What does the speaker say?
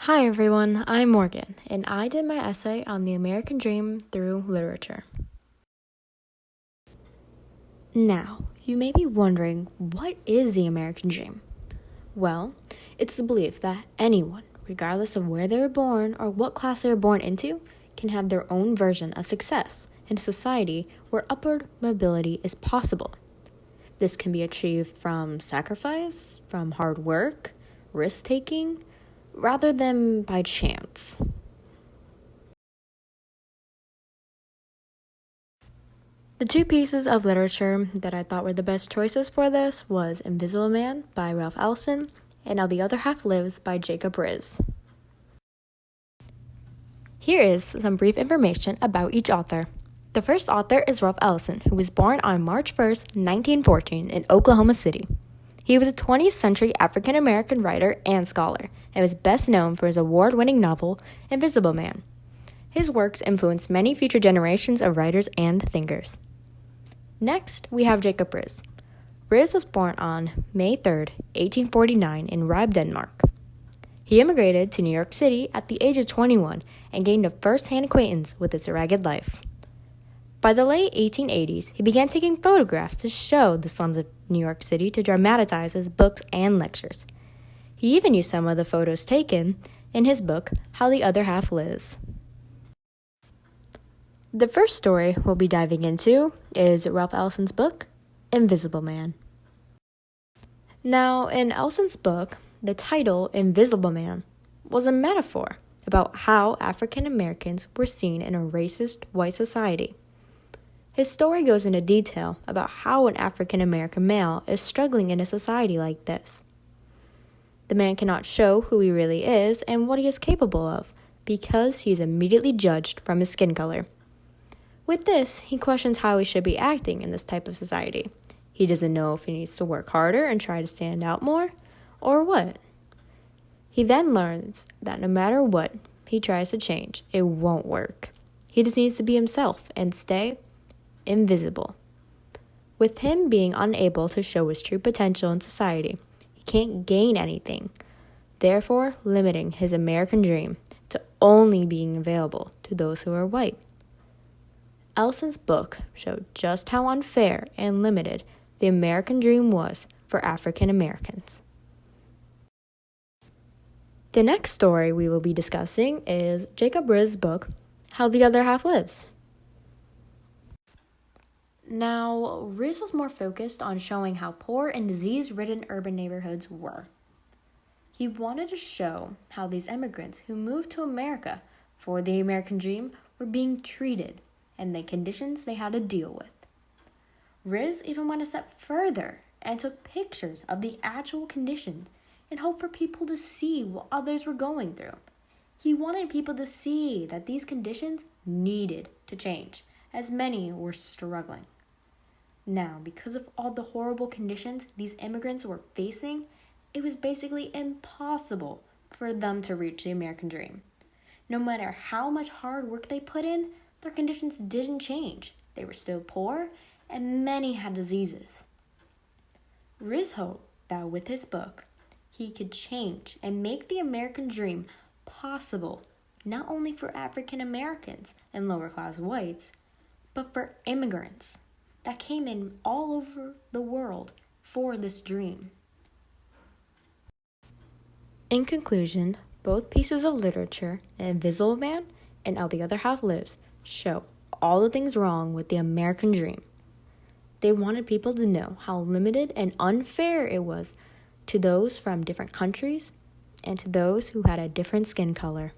Hi everyone, I'm Morgan, and I did my essay on the American Dream through literature. Now, you may be wondering, what is the American Dream? Well, it's the belief that anyone, regardless of where they were born or what class they were born into, can have their own version of success in a society where upward mobility is possible. This can be achieved from sacrifice, from hard work, risk-taking, rather than by chance. The two pieces of literature that I thought were the best choices for this was Invisible Man by Ralph Ellison and Now the Other Half Lives by Jacob Riis. Here is some brief information about each author. The first author is Ralph Ellison, who was born on March 1st, 1914 in Oklahoma City. He was a 20th century African American writer and scholar, and was best known for his award-winning novel, Invisible Man. His works influenced many future generations of writers and thinkers. Next, we have Jacob Riis. Riis was born on May 3, 1849 in Ribe, Denmark. He immigrated to New York City at the age of 21 and gained a first-hand acquaintance with its ragged life. By the late 1880s, he began taking photographs to show the slums of New York City to dramatize his books and lectures. He even used some of the photos taken in his book, How the Other Half Lives. The first story we'll be diving into is Ralph Ellison's book, Invisible Man. Now, in Ellison's book, the title, Invisible Man, was a metaphor about how African Americans were seen in a racist white society. His story goes into detail about how an African American male is struggling in a society like this. The man cannot show who he really is and what he is capable of because he is immediately judged from his skin color. With this, he questions how he should be acting in this type of society. He doesn't know if he needs to work harder and try to stand out more, or what. He then learns that no matter what he tries to change, it won't work. He just needs to be himself and stay invisible. With him being unable to show his true potential in society, he can't gain anything, therefore limiting his American dream to only being available to those who are white. Ellison's book showed just how unfair and limited the American dream was for African Americans. The next story we will be discussing is Jacob Riis' book, How the Other Half Lives. Now, Riis was more focused on showing how poor and disease-ridden urban neighborhoods were. He wanted to show how these immigrants who moved to America for the American dream were being treated and the conditions they had to deal with. Riis even went a step further and took pictures of the actual conditions in hope for people to see what others were going through. He wanted people to see that these conditions needed to change, as many were struggling. Now, because of all the horrible conditions these immigrants were facing, it was basically impossible for them to reach the American dream. No matter how much hard work they put in, their conditions didn't change. They were still poor, and many had diseases. Riis hoped that with his book, he could change and make the American dream possible, not only for African Americans and lower-class whites, but for immigrants that came in all over the world for this dream. In conclusion, both pieces of literature, Invisible Man and How the Other Half Lives, show all the things wrong with the American dream. They wanted people to know how limited and unfair it was to those from different countries and to those who had a different skin color.